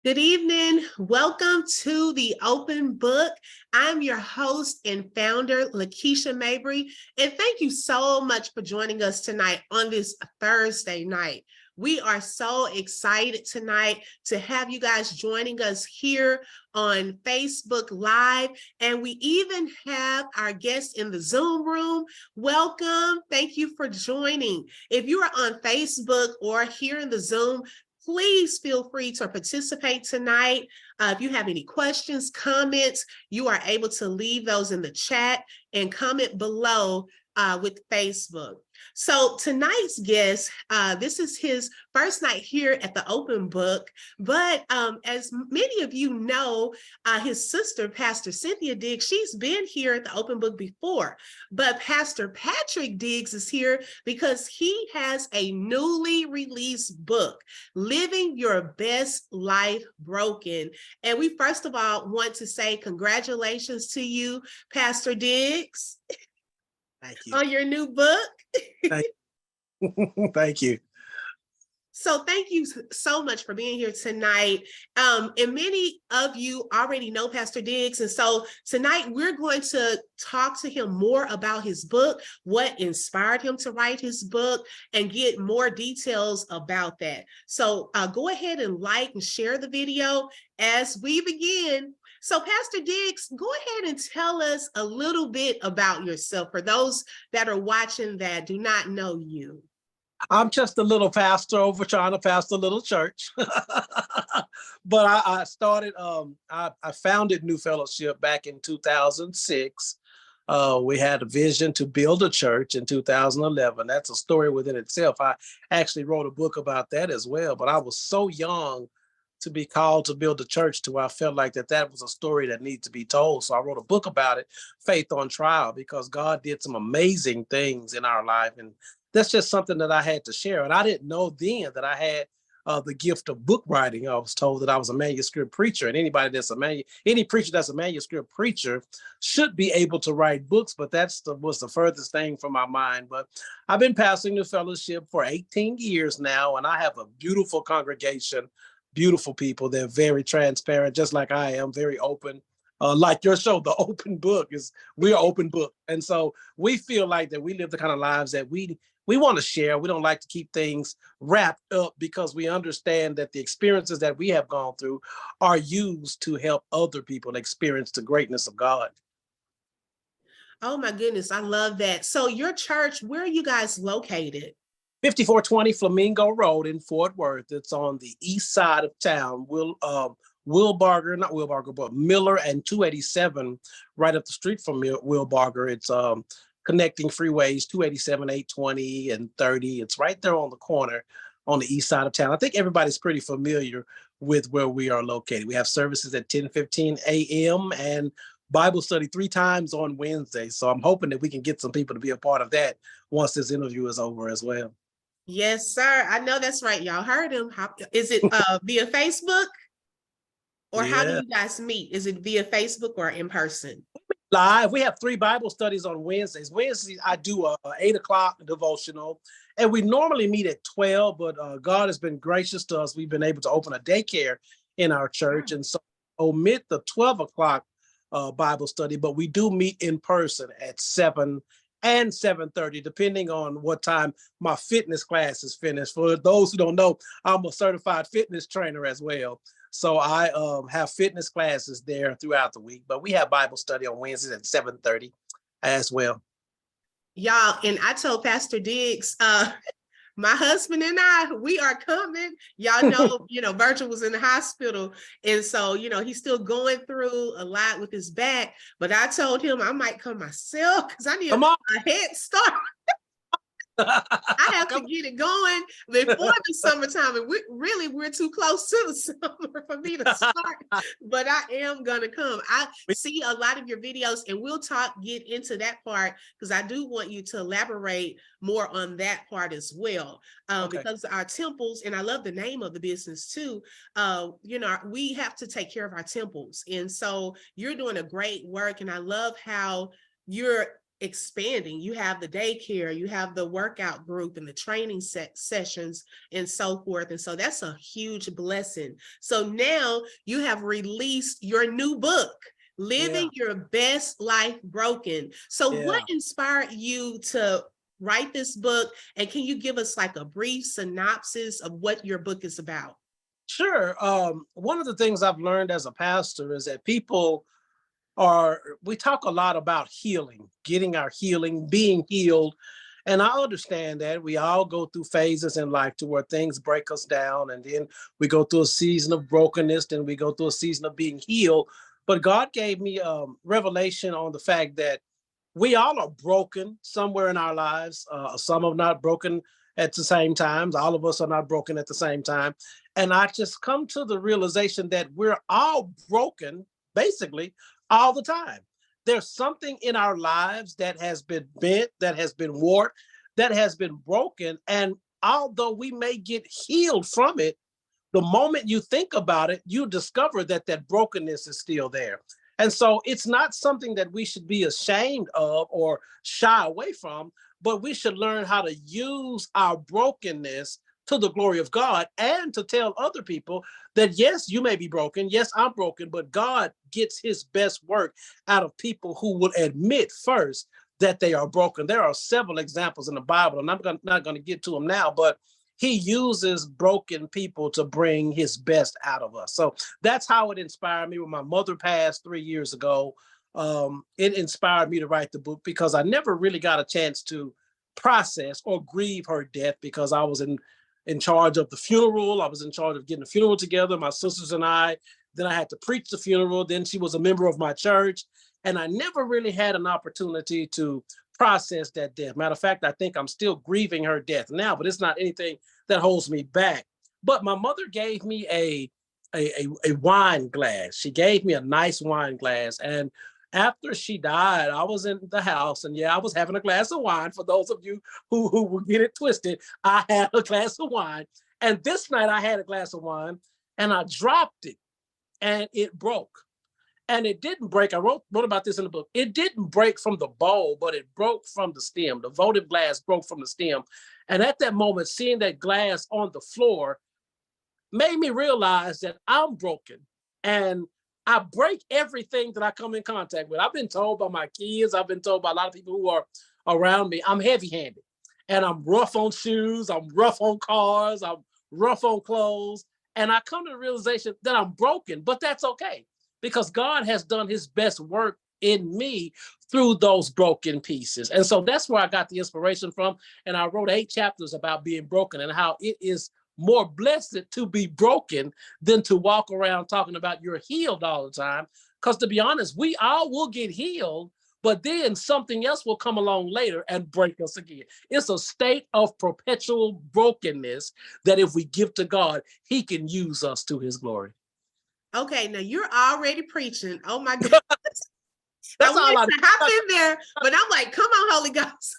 Good evening. Welcome to the Open Book. I'm your host and founder, Lakeisha Mabry, and thank you so much for joining us tonight on this Thursday night. We are so excited tonight to have you guys joining us here on Facebook Live, and we even have our guests in the Zoom room. Welcome. Thank you for joining. If you are on Facebook or here in the Zoom, please feel free to participate tonight. If you have any questions, comments, you are able to leave those in the chat and comment below with Facebook. So tonight's guest, this is his first night here at the Open Book, but as many of you know, his sister, Pastor Cynthia Diggs, she's been here at the Open Book before, but Pastor Patrick Diggs is here because he has a newly released book, Living Your Best Life Broken. And we first of all want to say congratulations to you, Pastor Diggs. Thank you. On your new book. Thank you. So thank you so much for being here tonight. And many of you already know Pastor Diggs. And so tonight we're going to talk to him more about his book, what inspired him to write his book, and get more details about that. So go ahead and like and share the video as we begin. So Pastor Diggs, go ahead and tell us a little bit about yourself for those that are watching that do not know you. I'm just a little pastor over trying to pastor a little church. But I started, I founded New Fellowship back in 2006. We had a vision to build a church in 2011. That's a story within itself. I actually wrote a book about that as well, but I was so young to be called to build a church to where I felt like that was a story that needed to be told. So I wrote a book about it, Faith on Trial, because God did some amazing things in our life. And that's just something that I had to share. And I didn't know then that I had the gift of book writing. I was told that I was a manuscript preacher, and anybody that's any preacher that's a manuscript preacher should be able to write books, but was the furthest thing from my mind. But I've been pastoring New Fellowship for 18 years now, and I have a beautiful congregation, beautiful people. They're very transparent, just like I am, very open. Like your show, The Open Book, we're open book. And so we feel like that we live the kind of lives that we want to share. We don't like to keep things wrapped up because we understand that the experiences that we have gone through are used to help other people experience the greatness of God. Oh my goodness, I love that. So your church, where are you guys located? 5420 Flamingo Road in Fort Worth. It's on the east side of town. Miller and 287, right up the street from Wilbarger. It's connecting freeways 287, 820, and 30. It's right there on the corner on the east side of town. I think everybody's pretty familiar with where we are located. We have services at 10:15 a.m. and Bible study 3 times on Wednesday. So I'm hoping that we can get some people to be a part of that once this interview is over as well. Yes, sir. I know that's right. Y'all heard him. Is it via Facebook? Or how do you guys meet? Is it via Facebook or in person? Live. We have 3 Bible studies on Wednesdays. Wednesdays, I do a 8 o'clock devotional, and we normally meet at 12, but God has been gracious to us. We've been able to open a daycare in our church, and so omit the 12 o'clock Bible study, but we do meet in person at 7 and 7:30, depending on what time my fitness class is finished. For those who don't know, I'm a certified fitness trainer as well. So I have fitness classes there throughout the week, but we have Bible study on Wednesdays at 7:30 as well. Y'all, and I told Pastor Diggs, my husband and I, we are coming. Y'all know, Virgil was in the hospital. And so, he's still going through a lot with his back. But I told him I might come myself because I need a head start. I have to get it going before the summertime. And we're too close to the summer for me to start, but I am going to come. I see a lot of your videos, and we'll get into that part because I do want you to elaborate more on that part as well. Because our temples, and I love the name of the business too, we have to take care of our temples. And so you're doing a great work, and I love how you're expanding. You have the daycare, you have the workout group and the training sessions and so forth. And so that's a huge blessing. So now you have released your new book, Yeah, Living Your Best Life Broken. So what yeah. inspired you to write this book? And can you give us like a brief synopsis of what your book is about? Sure. One of the things I've learned as a pastor is that we talk a lot about healing, getting our healing, being healed. And I understand that we all go through phases in life to where things break us down. And then we go through a season of brokenness, then we go through a season of being healed. But God gave me revelation on the fact that we all are broken somewhere in our lives. Some are not broken at the same time. All of us are not broken at the same time. And I just come to the realization that we're all broken, basically, all the time. There's something in our lives that has been bent, that has been warped, that has been broken. And although we may get healed from it, the moment you think about it, you discover that that brokenness is still there. And so it's not something that we should be ashamed of or shy away from, but we should learn how to use our brokenness to the glory of God and to tell other people that, yes, you may be broken. Yes, I'm broken, but God gets his best work out of people who will admit first that they are broken. There are several examples in the Bible, and not going to get to them now, but he uses broken people to bring his best out of us. So that's how it inspired me. When my mother passed 3 years ago, it inspired me to write the book because I never really got a chance to process or grieve her death because I was in charge of the funeral. I was in charge of getting the funeral together, my sisters and I. Then I had to preach the funeral. Then she was a member of my church. And I never really had an opportunity to process that death. Matter of fact, I think I'm still grieving her death now, but it's not anything that holds me back. But my mother gave me a wine glass. She gave me a nice wine glass. And after she died, I was in the house, and yeah, I was having a glass of wine. For those of you who will get it twisted, I had a glass of wine. And this night I had a glass of wine and I dropped it and it broke. And it didn't break. I wrote about this in the book. It didn't break from the bowl, but it broke from the stem. The votive glass broke from the stem. And at that moment, seeing that glass on the floor made me realize that I'm broken. And I break everything that I come in contact with. I've been told by my kids, I've been told by a lot of people who are around me, I'm heavy handed and I'm rough on shoes, I'm rough on cars, I'm rough on clothes. And I come to the realization that I'm broken, but that's okay because God has done his best work in me through those broken pieces. And so that's where I got the inspiration from. And I wrote 8 chapters about being broken and how it is more blessed to be broken than to walk around talking about you're healed all the time. Because to be honest, we all will get healed, but then something else will come along later and break us again. It's a state of perpetual brokenness that if we give to God, he can use us to his glory. Okay, now you're already preaching. Oh my God. I That's all wanted I to hop in there, but I'm like, come on, Holy Ghost.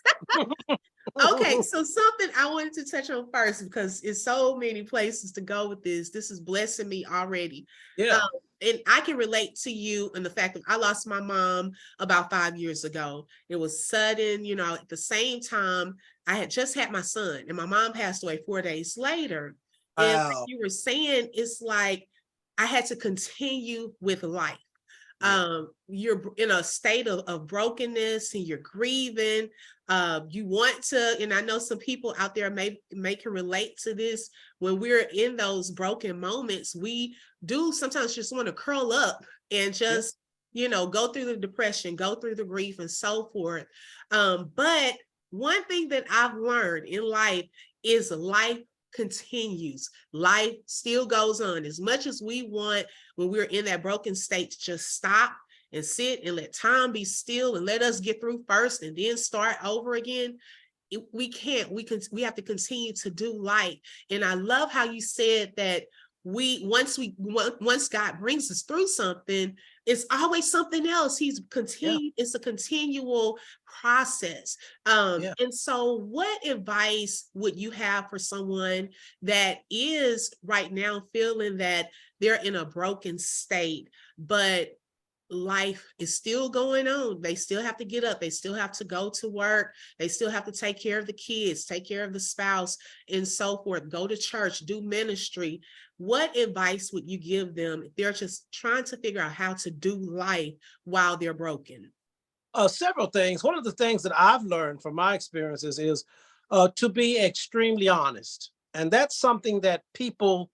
Okay, so something I wanted to touch on first because it's so many places to go with this. This is blessing me already. Um, Yeah. and I can relate to you in the fact that I lost my mom about 5 years ago. It was sudden, at the same time, I had just had my son and my mom passed away 4 days later. And like Wow. you were saying, it's like I had to continue with life. Yeah. You're in a state of brokenness and you're grieving. You want to, and I know some people out there may can relate to this. When we're in those broken moments, we do sometimes just want to curl up and Yeah. just go through the depression, go through the grief and so forth. But one thing that I've learned in life is life continues. Life still goes on. As much as we want, when we're in that broken state, to just stop and sit and let time be still and let us get through first and then start over again. We can't. We have to continue to do life. And I love how you said that once God brings us through something, it's always something else. Yeah. It's a continual process. Yeah. And so what advice would you have for someone that is right now feeling that they're in a broken state, but life is still going on. They still have to get up. They still have to go to work. They still have to take care of the kids, take care of the spouse, and so forth. Go to church, do ministry. What advice would you give them if they're just trying to figure out how to do life while they're broken? Several things. One of the things that I've learned from my experiences is to be extremely honest. And that's something that people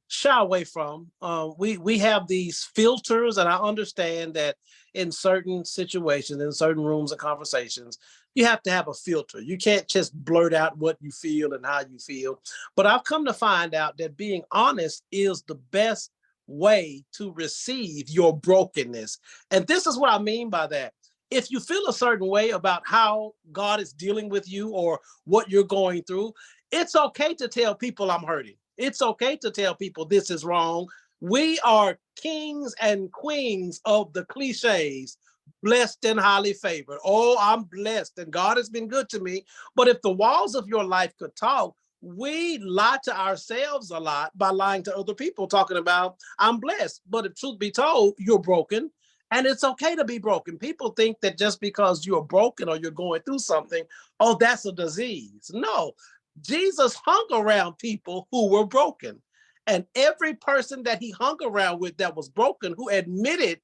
shy away from. We have these filters, and I understand that in certain situations, in certain rooms and conversations, you have to have a filter. You can't just blurt out what you feel and how you feel. But I've come to find out that being honest is the best way to receive your brokenness. And this is what I mean by that. If you feel a certain way about how God is dealing with you or what you're going through, it's okay to tell people I'm hurting. It's okay to tell people this is wrong. We are kings and queens of the cliches, blessed and highly favored. Oh, I'm blessed and God has been good to me. But if the walls of your life could talk, we lie to ourselves a lot by lying to other people, talking about I'm blessed. But if truth be told, you're broken. And it's okay to be broken. People think that just because you're broken or you're going through something, oh, that's a disease. No, Jesus hung around people who were broken. And every person that he hung around with that was broken, who admitted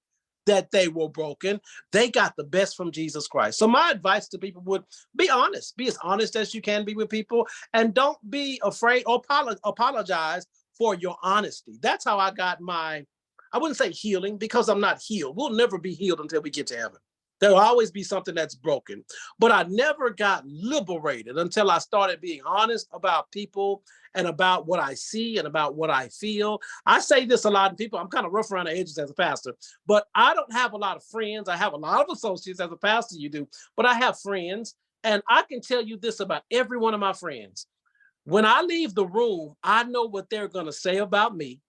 that they were broken, they got the best from Jesus Christ. So my advice to people would be honest. Be as honest as you can be with people, and don't be afraid or apologize for your honesty. That's how I got my, I wouldn't say healing, because I'm not healed. We'll never be healed until we get to heaven. There'll always be something that's broken. But I never got liberated until I started being honest about people and about what I see and about what I feel. I say this a lot to people. I'm kind of rough around the edges as a pastor, but I don't have a lot of friends. I have a lot of associates as a pastor, you do, but I have friends. And I can tell you this about every one of my friends. When I leave the room, I know what they're going to say about me.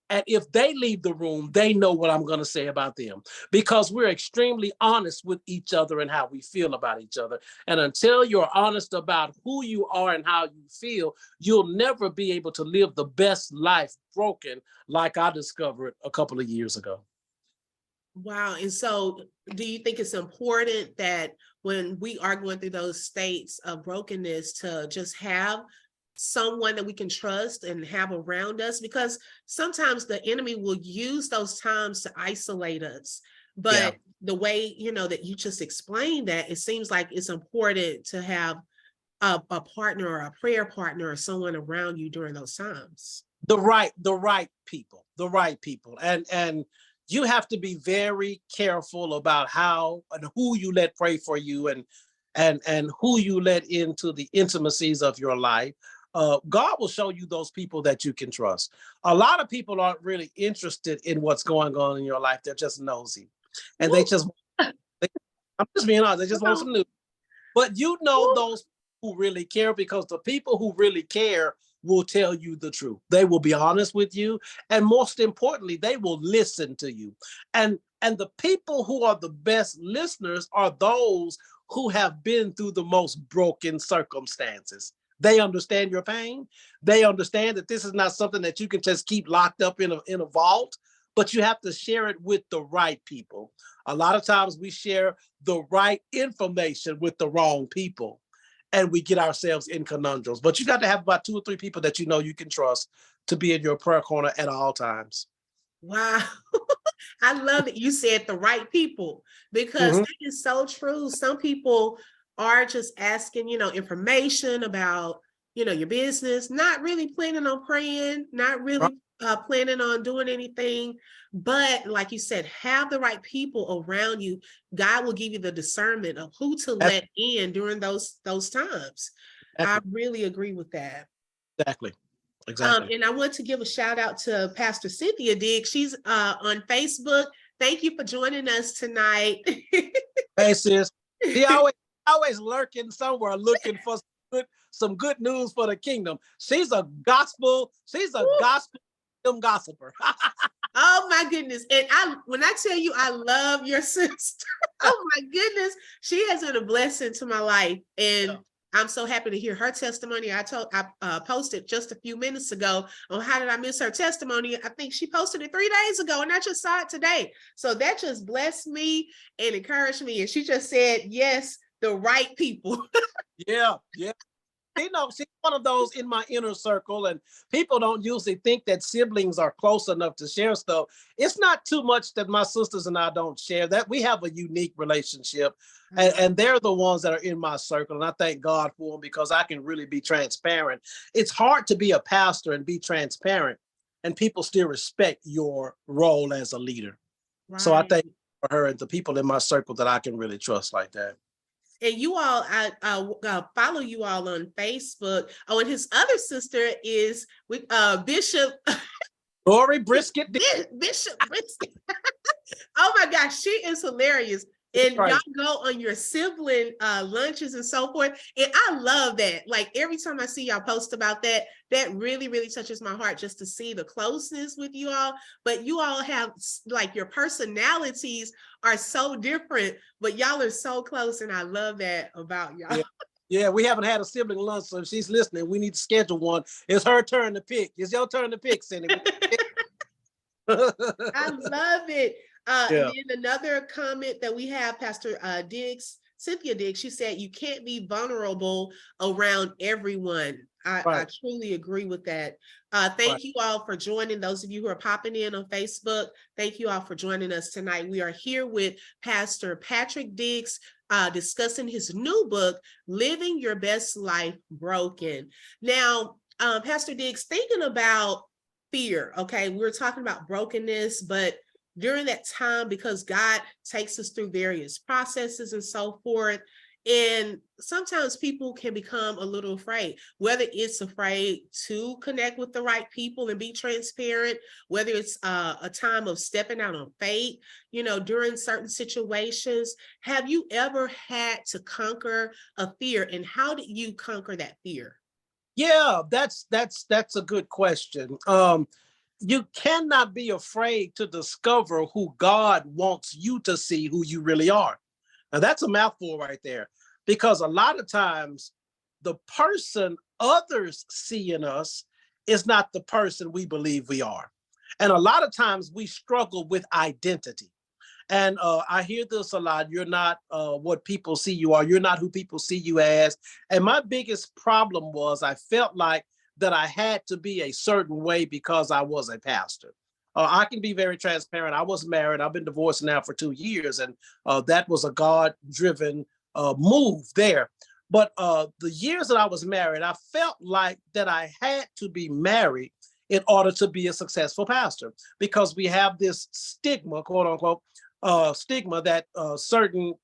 And if they leave the room, they know what I'm going to say about them, because we're extremely honest with each other and how we feel about each other. And until you're honest about who you are and how you feel, you'll never be able to live the best life broken, like I discovered a couple of years ago. Wow. And so do you think it's important that when we are going through those states of brokenness to just have someone that we can trust and have around us? Because sometimes the enemy will use those times to isolate us. Yeah, But the way, that you just explained that, it seems like it's important to have a partner or a prayer partner or someone around you during those times. the right people, and you have to be very careful about how and who you let pray for you, and who you let into the intimacies of your life. God will show you those people that you can trust. A lot of people aren't really interested in what's going on in your life. They're just nosy, and Woo, they, I'm just being honest. They just come want on. some news. But you know Woo. those who really care, because the people who really care will tell you the truth. They will be honest with you, and most importantly, they will listen to you. And the people who are the best listeners are those who have been through the most broken circumstances. They understand your pain. They understand that this is not something that you can just keep locked up in a vault, but you have to share it with the right people. A lot of times we share the right information with the wrong people, and we get ourselves in conundrums. But you got to have about 2 or 3 people that you know you can trust to be in your prayer corner at all times. Wow. I love that you said the right people, because Mhm. that is so true. Some people are just asking, information about, your business, not really planning on praying, not Right. really planning on doing anything. But like you said, have the right people around you. God will give you the discernment of who to That's let in during those times. I exactly, really agree with that. exactly, exactly. And I want to give a shout out to Pastor Cynthia Diggs. She's on Facebook. Thank you for joining us tonight. Hey, sis, he always lurking somewhere looking for some good news for the kingdom. She's a gospel gossiper. Oh my goodness. And when I tell you I love your sister, oh my goodness, she has been a blessing to my life. And Yeah. I'm so happy to hear her testimony. I posted just a few minutes ago on how did I miss her testimony. I think she posted it 3 days ago, and I just saw it today. So that just blessed me and encouraged me. And she just said, yes, the right people. Yeah, yeah. She's one of those in my inner circle, and people don't usually think that siblings are close enough to share stuff. It's not too much that my sisters and I don't share. That we have a unique relationship, and they're the ones that are in my circle, and I thank God for them because I can really be transparent. It's hard to be a pastor and be transparent, and people still respect your role as a leader. So I Right. thank for her and the people in my circle that I can really trust like that. And you all, I follow you all on Facebook. Oh, and his other sister is with Bishop. Lori Brisket. Bishop Brisket. Oh my gosh, she is hilarious. And y'all Right. go on your sibling lunches and so forth. And I love that. Like every time I see y'all post about that, that really, really touches my heart just to see the closeness with you all. But you all have like your personalities are so different, but y'all are so close. And I love that about y'all. Yeah. Yeah, we haven't had a sibling lunch, so if she's listening, we need to schedule one. It's her turn to pick. It's your turn to pick, Cindy. I love it. And Yeah, then another comment that we have, Pastor Diggs, Cynthia Diggs, she said, you can't be vulnerable around everyone. I right, truly agree with that. right. Thank you all for joining. Those of you who are popping in on Facebook, thank you all for joining us tonight. We are here with Pastor Patrick Diggs, discussing his new book, Living Your Best Life Broken. Now, Pastor Diggs, thinking about fear, okay, we're talking about brokenness, but during that time, because God takes us through various processes and so forth, and sometimes people can become a little afraid, whether it's afraid to connect with the right people and be transparent, whether it's a time of stepping out on faith, during certain situations. Have you ever had to conquer a fear, and how did you conquer that fear? Yeah, that's a good question. You cannot be afraid to discover who God wants you to see who you really are. Now that's a mouthful right there, because a lot of times the person others see in us is not the person we believe we are. And a lot of times we struggle with identity. And I hear this a lot. You're not what people see you are. You're not who people see you as. And my biggest problem was I felt like that I had to be a certain way because I was a pastor. I can be very transparent. I was married. I've been divorced now for 2 years, and that was a God-driven move there. But the years that I was married, I felt like that I had to be married in order to be a successful pastor, because we have this stigma, quote unquote, stigma that certain,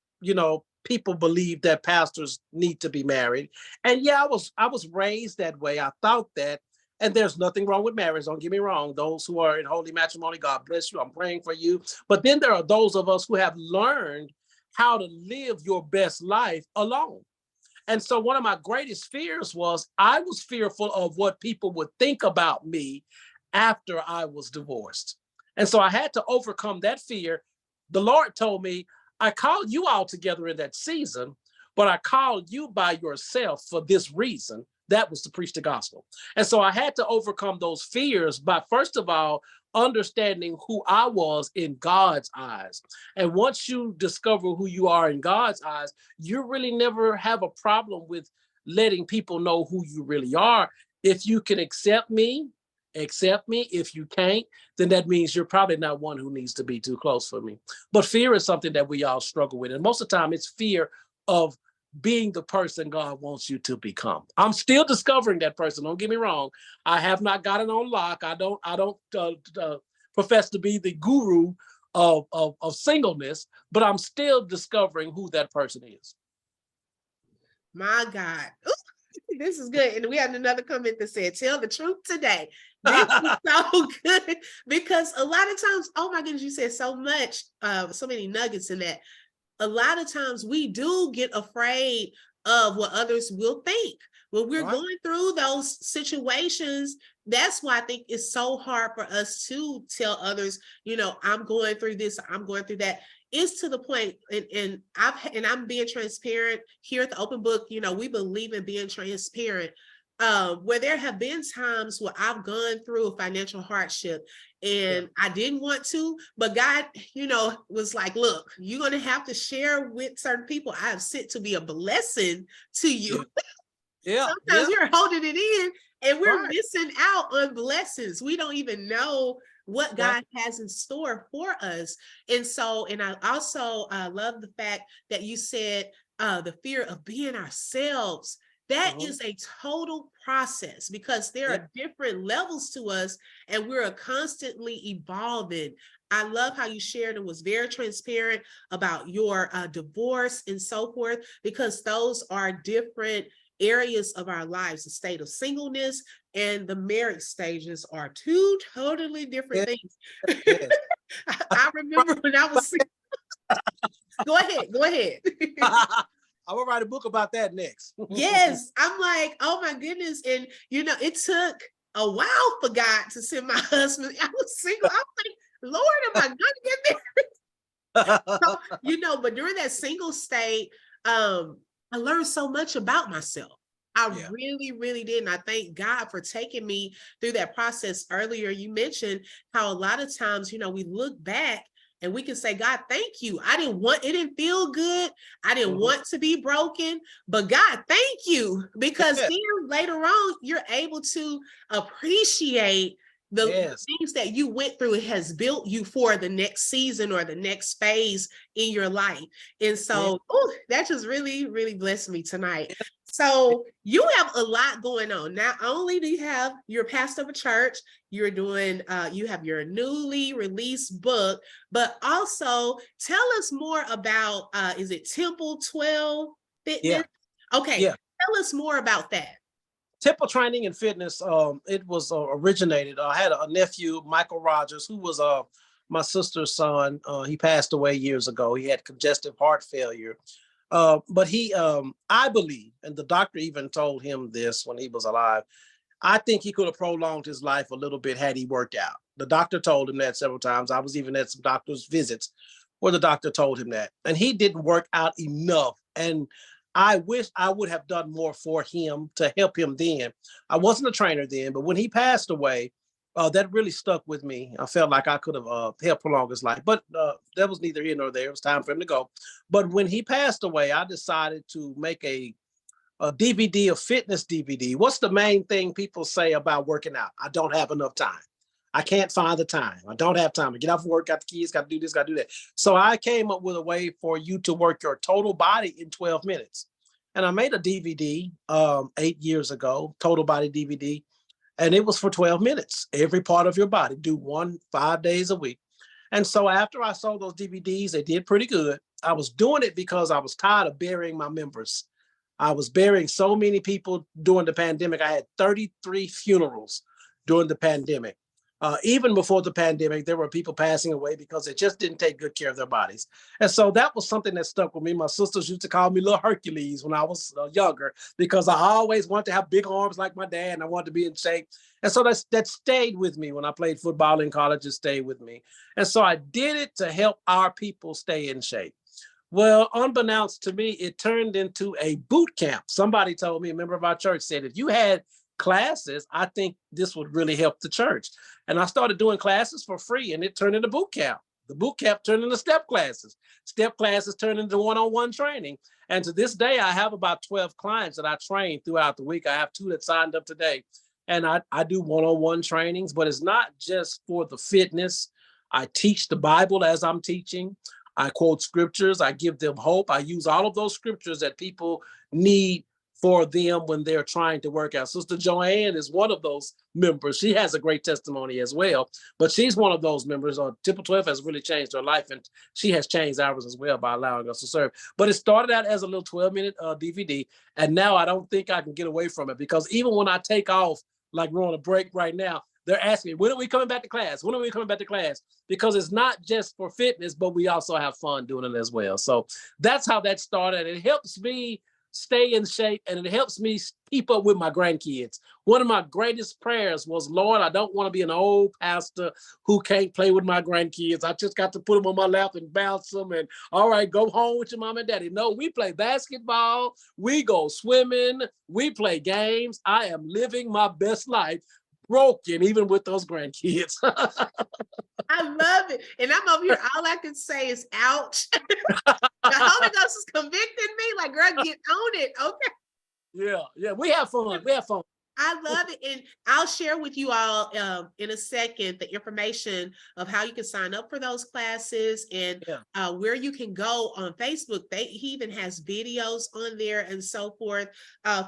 people believe that pastors need to be married. And yeah, I was raised that way. I thought that, and there's nothing wrong with marriage. Don't get me wrong. Those who are in holy matrimony, God bless you. I'm praying for you. But then there are those of us who have learned how to live your best life alone. And so one of my greatest fears was I was fearful of what people would think about me after I was divorced. And so I had to overcome that fear. The Lord told me, I called you all together in that season, but I called you by yourself for this reason. That was to preach the gospel. And so I had to overcome those fears by, first of all, understanding who I was in God's eyes. And once you discover who you are in God's eyes, you really never have a problem with letting people know who you really are. If you can accept me, accept me. If you can't, then that means you're probably not one who needs to be too close for me. But fear is something that we all struggle with. And most of the time, it's fear of being the person God wants you to become. I'm still discovering that person. Don't get me wrong. I have not got it on lock. I don't profess to be the guru of singleness, but I'm still discovering who that person is. My God. Ooh, this is good. And we had another comment that said, tell the truth today. This is so good, because a lot of times, oh my goodness, you said so much, so many nuggets in that. A lot of times we do get afraid of what others will think when we're Right. going through those situations. That's why I think it's so hard for us to tell others, I'm going through this, I'm going through that. it's to the point, and I'm being transparent here at the Open Book. You know, we believe in being transparent. Where there have been times where I've gone through a financial hardship and I didn't want to, but God, you know, was like, look, you're going to have to share with certain people. I have sent to be a blessing to you. Yeah. Sometimes you're holding it in and we're Right. missing out on blessings. We don't even know what Right. God has in store for us. And so, and I also love the fact that you said the fear of being ourselves. That is a total process because there Yeah. are different levels to us and we're constantly evolving. I love how you shared and was very transparent about your divorce and so forth, because those are different areas of our lives. The state of singleness and the marriage stages are two totally different Yeah. things. Yes. I remember when I was go ahead, go ahead. I will write a book about that next. Yes, I'm like, oh my goodness. And you know, it took a while for God to send my husband. I was single. I'm like, Lord, am I gonna get there? So, you know, but during that single state, I learned so much about myself. I Yeah. really, really did. And I thank God for taking me through that process. Earlier, you mentioned how a lot of times, you know, we look back and we can say, God, thank you. It didn't feel good. I didn't want to be broken, but God, thank you. Because Yeah. then later on, you're able to appreciate the Yes. things that you went through. It has built you for the next season or the next phase in your life. And Yeah. so, that just really, really blessed me tonight. So you have a lot going on. Not only do you have your pastor of a church, you're doing, you have your newly released book, but also tell us more about, is it Temple 12 Yeah. Fitness? Okay, Yeah. tell us more about that. Temple Training and Fitness, it was originated. I had a nephew, Michael Rogers, who was my sister's son. He passed away years ago. He had congestive heart failure. But I believe, and the doctor even told him this when he was alive, I think he could have prolonged his life a little bit had he worked out. The doctor told him that several times. I was even at some doctor's visits where the doctor told him that. And he didn't work out enough. And I wish I would have done more for him to help him then. I wasn't a trainer then, but when he passed away, that really stuck with me. I felt like I could have helped prolong his life, but that was neither here nor there. It was time for him to go. But when he passed away, I decided to make a DVD, a fitness DVD. What's the main thing people say about working out? I don't have enough time. I can't find the time. I don't have time to get off work, got the kids, got to do this, got to do that. So I came up with a way for you to work your total body in 12 minutes. And I made a DVD 8 years ago, total body DVD. And it was for 12 minutes, every part of your body, do 5 days a week. And so after I saw those DVDs, they did pretty good. I was doing it because I was tired of burying my members. I was burying so many people during the pandemic. I had 33 funerals during the pandemic. Even before the pandemic, there were people passing away because they just didn't take good care of their bodies. And so that was something that stuck with me. My sisters used to call me Little Hercules when I was younger because I always wanted to have big arms like my dad and I wanted to be in shape. And so that stayed with me when I played football in college. It stayed with me. And so I did it to help our people stay in shape. Well, unbeknownst to me, it turned into a boot camp. Somebody told me, a member of our church said, if you had classes, I think this would really help the church. And I started doing classes for free and it turned into boot camp. The boot camp turned into step classes. Step classes turned into one-on-one training. And to this day, I have about 12 clients that I train throughout the week. I have 2 that signed up today. And I do one-on-one trainings, but it's not just for the fitness. I teach the Bible as I'm teaching. I quote scriptures. I give them hope. I use all of those scriptures that people need for them when they're trying to work out. Sister Joanne is one of those members. She has a great testimony as well, but she's one of those members. Temple 12 has really changed her life, and she has changed ours as well by allowing us to serve. But it started out as a little 12-minute DVD, and now I don't think I can get away from it because even when I take off, like we're on a break right now, they're asking me, when are we coming back to class? When are we coming back to class? Because it's not just for fitness, but we also have fun doing it as well. So that's how that started. It helps me stay in shape, and it helps me keep up with my grandkids. One of my greatest prayers was, Lord, I don't want to be an old pastor who can't play with my grandkids. I just got to put them on my lap and bounce them and, all right, go home with your mom and daddy. No, we play basketball, we go swimming, we play games. I am living my best life, broken even with those grandkids. I love it. And I'm over here, all I can say is ouch. The Holy Ghost is convicting me. Like, girl, get on it. Okay. Yeah, we have fun. We have fun. I love it. And I'll share with you all in a second the information of how you can sign up for those classes and where you can go on Facebook. He even has videos on there and so forth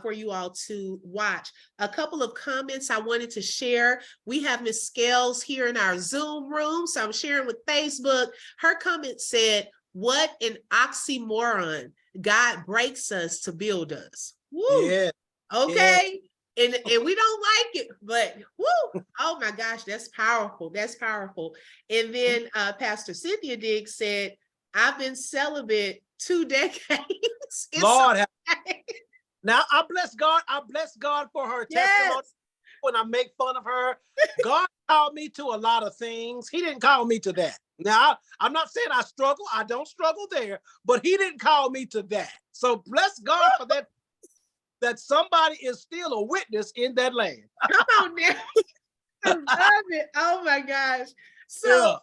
for you all to watch. A couple of comments I wanted to share. We have Miss Scales here in our Zoom room. So I'm sharing with Facebook. Her comment said, "What an oxymoron. God breaks us to build us." Woo. Yeah. Okay. Yeah. And we don't like it, but whoo, oh my gosh, that's powerful. That's powerful. And then Pastor Cynthia Diggs said, "I've been celibate 2 decades." Lord, now I bless God. I bless God for her testimony. When I make fun of her, God called me to a lot of things. He didn't call me to that. Now, I'm not saying I struggle. I don't struggle there, but he didn't call me to that. So bless God for that. That somebody is still a witness in that land. Come on now. I love it. Oh my gosh. So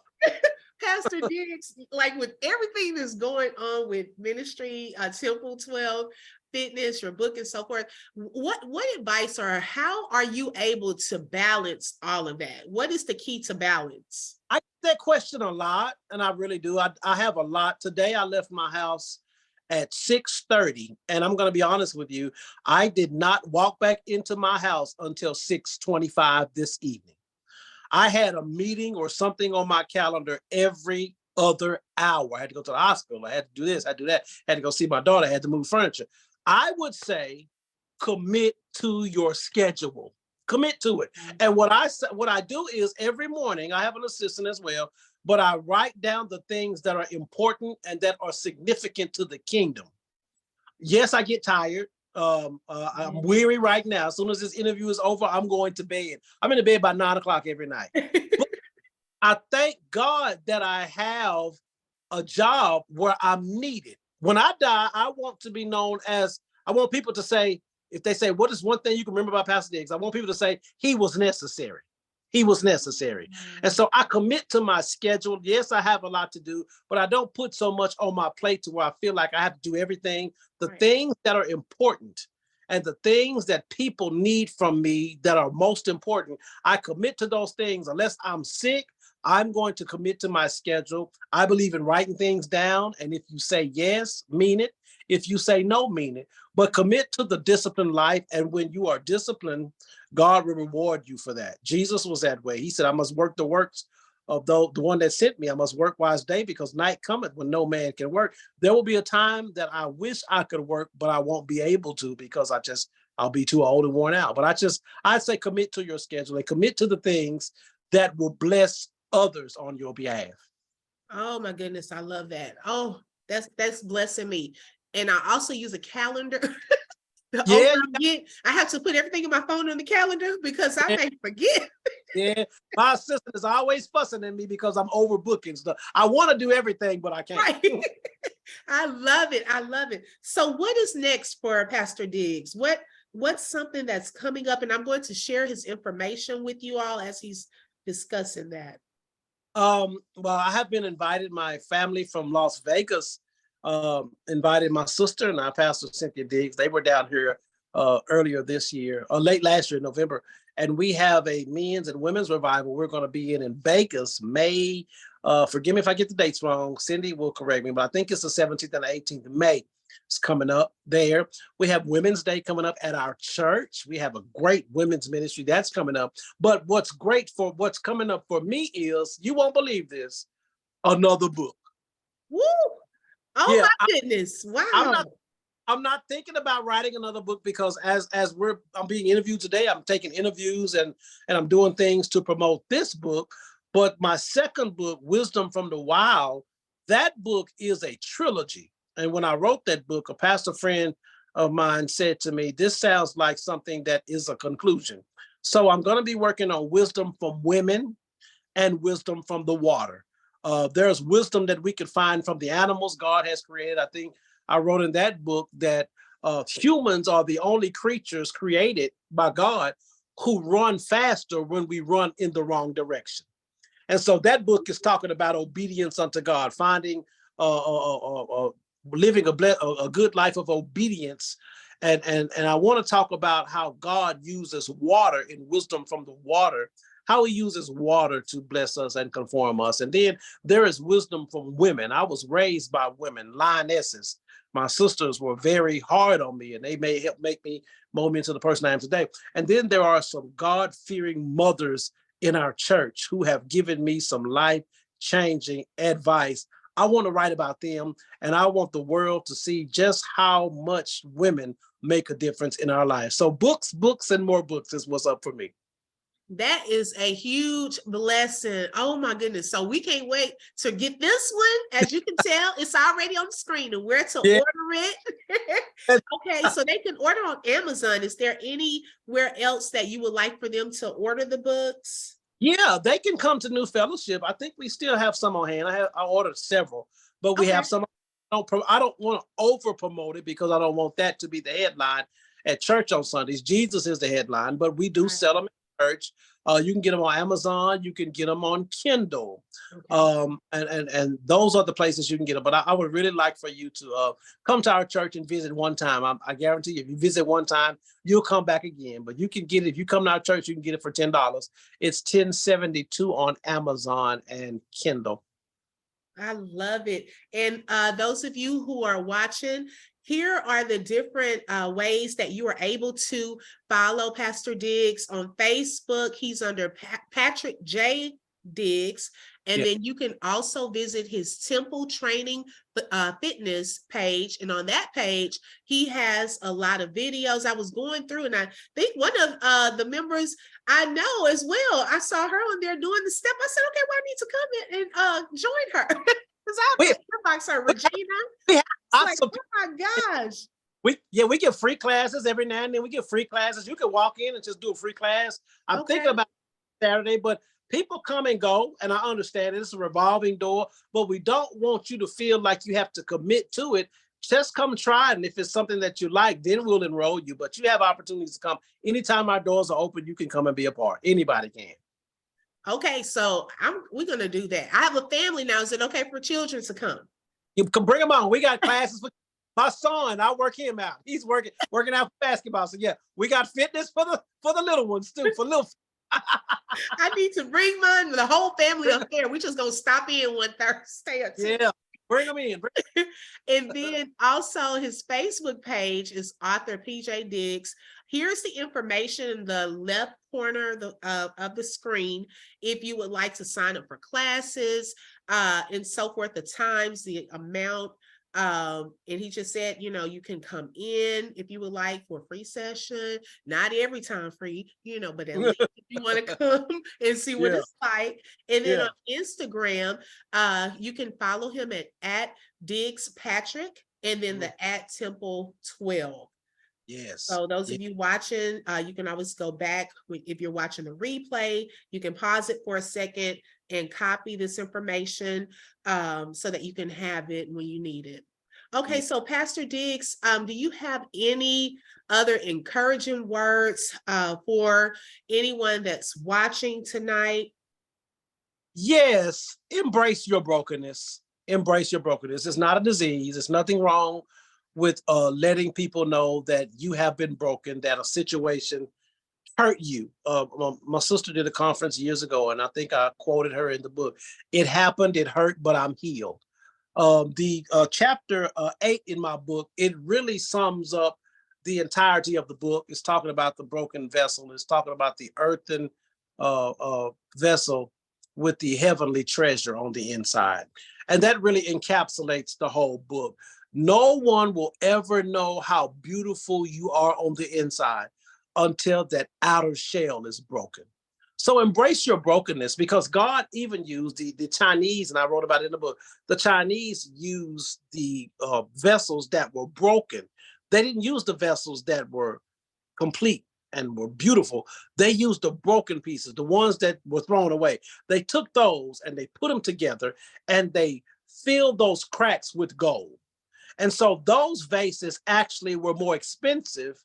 Pastor Diggs, like with everything that's going on with ministry, Temple 12, fitness, your book and so forth, what advice or how are you able to balance all of that? What is the key to balance? I get that question a lot, and I really do. I have a lot. Today I left my house at 6:30, and I'm going to be honest with you, I did not walk back into my house until 6:25 this evening. I had a meeting or something on my calendar every other hour. I had to go to the hospital. I had to do this, I had to do that. I had to go see my daughter. I had to move furniture. I would say commit to your schedule. Commit to it. And what I do is every morning, I have an assistant as well, but I write down the things that are important and that are significant to the kingdom. Yes, I get tired. I'm weary right now. As soon as this interview is over, I'm going to bed. I'm in the bed by 9 o'clock every night. But I thank God that I have a job where I'm needed. When I die, I want to be known as, I want people to say, if they say, what is one thing you can remember about Pastor Diggs? I want people to say, he was necessary. He was necessary. And so I commit to my schedule. Yes, I have a lot to do, but I don't put so much on my plate to where I feel like I have to do everything. The things that are important and the things that people need from me that are most important, I commit to those things. Unless I'm sick, I'm going to commit to my schedule. I believe in writing things down. And if you say yes, mean it. If you say no, mean it. But commit to the disciplined life. And when you are disciplined, God will reward you for that. Jesus was that way. He said, I must work the works of the one that sent me. I must work while it's day, because night cometh when no man can work. There will be a time that I wish I could work, but I won't be able to, because I'll be too old and worn out. But I say commit to your schedule and commit to the things that will bless others on your behalf. Oh my goodness, I love that. Oh, that's blessing me. And I also use a calendar. I have to put everything in my phone on the calendar because I may forget. Yeah, my assistant is always fussing at me because I'm overbooking stuff. I want to do everything, but I can't. Right. I love it. I love it. So what is next for Pastor Diggs? What's something that's coming up? And I'm going to share his information with you all as he's discussing that. Well, I have been invited. My family from Las Vegas invited my sister and our Pastor Cynthia Diggs. They were down here earlier this year, or late last year, November. And we have a men's and women's revival we're going to be in Vegas, May. Forgive me if I get the dates wrong. Cindy will correct me, but I think it's the 17th and the 18th of May. It's coming up there. We have Women's Day coming up at our church. We have a great women's ministry that's coming up. But what's coming up for me is, you won't believe this, another book. Woo! Oh yeah, my goodness. Wow. I'm not thinking about writing another book, because as I'm being interviewed today, I'm taking interviews and I'm doing things to promote this book. But my second book, Wisdom from the Wild, that book is a trilogy. And when I wrote that book, a pastor friend of mine said to me, this sounds like something that is a conclusion. So I'm going to be working on wisdom from women and wisdom from the water. There's wisdom that we could find from the animals God has created. I think I wrote in that book that humans are the only creatures created by God who run faster when we run in the wrong direction. And so that book is talking about obedience unto God, finding living a good life of obedience. And I want to talk about how God uses water in wisdom from the water, how he uses water to bless us and conform us. And then there is wisdom from women. I was raised by women, lionesses. My sisters were very hard on me, and they may help make me mold me into the person I am today. And then there are some God-fearing mothers in our church who have given me some life-changing advice. I want to write about them, and I want the world to see just how much women make a difference in our lives. So books, and more books is what's up for me. That is a huge blessing. Oh my goodness. So we can't wait to get this one. As you can tell, it's already on the screen and where to Yeah. order it. Okay, so they can order on Amazon. Is there anywhere else that you would like for them to order the books? Yeah, they can come to New Fellowship. I think we still have some on hand. I ordered several, but we Okay. have some. I don't want to over promote it because I don't want that to be the headline at church on Sundays. Jesus is the headline, but we do sell them at church. You can get them on Amazon. You can get them on Kindle. Okay. And those are the places you can get them. But I would really like for you to come to our church and visit one time. I guarantee you, if you visit one time, you'll come back again. But you can get it. If you come to our church, you can get it for $10. It's $10.72 on Amazon and Kindle. I love it. And those of you who are watching, here are the different ways that you are able to follow Pastor Diggs on Facebook. He's under Patrick J. Diggs. And then you can also visit his Temple Training Fitness page. And on that page, he has a lot of videos. I was going through, and I think one of the members I know as well, I saw her on there doing the step. I said, okay, well, I need to come in and join her. Because I inbox her, Regina. We have like, oh my gosh. We get free classes every now and then. We get free classes. You can walk in and just do a free class. I'm thinking about Saturday, but people come and go, and I understand it's a revolving door, but we don't want you to feel like you have to commit to it. Just come try it, and if it's something that you like, then we'll enroll you. But you have opportunities to come. Anytime our doors are open, you can come and be a part. Anybody can. Okay, so we're gonna do that. I have a family now. Is it okay for children to come? You can bring them on. We got classes for my son. I'll work him out. He's working out for basketball. So yeah, we got fitness for the little ones too. For little. I need to bring the whole family up there. We just gonna stop in one Thursday or two. Yeah, bring them in. And then also his Facebook page is author PJ Diggs. Here's the information in the left corner of the screen. If you would like to sign up for classes and so forth, the times, the amount. And he just said, you can come in if you would like for a free session. Not every time free, but at least if you want to come and see what it's like. And then on Instagram, you can follow him at Diggs Patrick and then the @Temple 12. Yes. So those of you watching, you can always go back. If you're watching the replay, you can pause it for a second and copy this information so that you can have it when you need it. Okay, so Pastor Diggs, do you have any other encouraging words for anyone that's watching tonight? Yes, embrace your brokenness. Embrace your brokenness. It's not a disease. It's nothing wrong with letting people know that you have been broken, that a situation hurt you. My sister did a conference years ago, and I think I quoted her in the book. It happened, it hurt, but I'm healed. The chapter 8 in my book, it really sums up the entirety of the book. It's talking about the broken vessel. It's talking about the earthen vessel with the heavenly treasure on the inside. And that really encapsulates the whole book. No one will ever know how beautiful you are on the inside until that outer shell is broken. So embrace your brokenness, because God even used the Chinese, and I wrote about it in the book, the Chinese used the vessels that were broken. They didn't use the vessels that were complete and were beautiful. They used the broken pieces, the ones that were thrown away. They took those and they put them together and they filled those cracks with gold. And so those vases actually were more expensive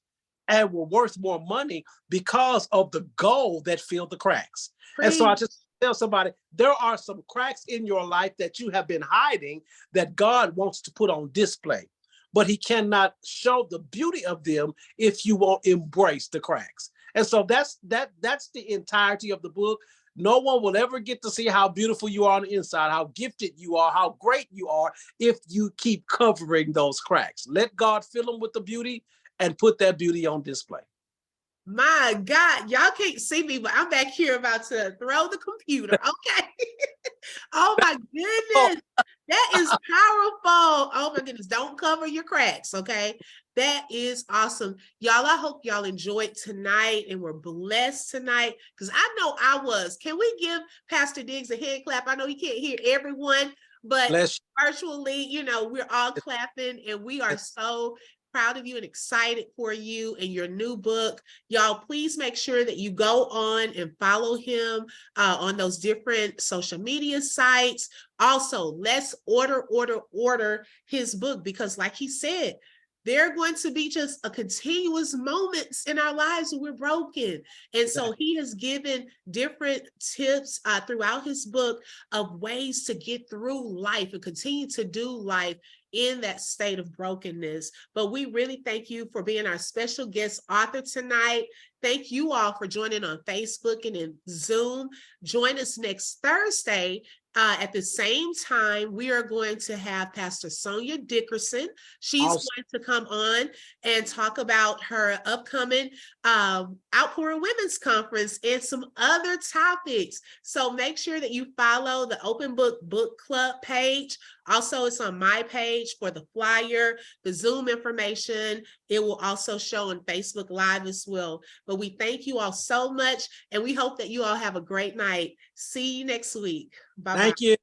and were worth more money because of the gold that filled the cracks. And so I Preach. just tell somebody there are some cracks in your life that you have been hiding that God wants to put on display. But he cannot show the beauty of them if you won't embrace the cracks. And so that's the entirety of the book. No one will ever get to see how beautiful you are on the inside, how gifted you are, how great you are, if you keep covering those cracks. Let God fill them with the beauty and put that beauty on display. My God, y'all can't see me, but I'm back here about to throw the computer. Okay. Oh my Oh, goodness. That is powerful. Oh my goodness. Don't cover your cracks. Okay. That is awesome. Y'all, I hope y'all enjoyed tonight and were blessed tonight because I know I was. Can we give Pastor Diggs a hand clap? I know he can't hear everyone, but bless virtually, we're all you. clapping and we are so proud of you and excited for you and your new book. Y'all, please make sure that you go on and follow him on those different social media sites. Also, let's order his book because like he said, there are going to be just a continuous moments in our lives when we're broken. And so he has given different tips throughout his book of ways to get through life and continue to do life in that state of brokenness. But we really thank you for being our special guest author tonight. Thank you all for joining on Facebook and in Zoom. Join us next Thursday at the same time. We are going to have Pastor Sonia Dickerson. She's Awesome. going to come on and talk about her upcoming Outpouring Women's Conference and some other topics. So make sure that you follow the Open Book Book Club page. Also, it's on my page for the flyer, the Zoom information. It will also show on Facebook Live as well. But we thank you all so much, and we hope that you all have a great night. See you next week. Bye-bye. Thank you.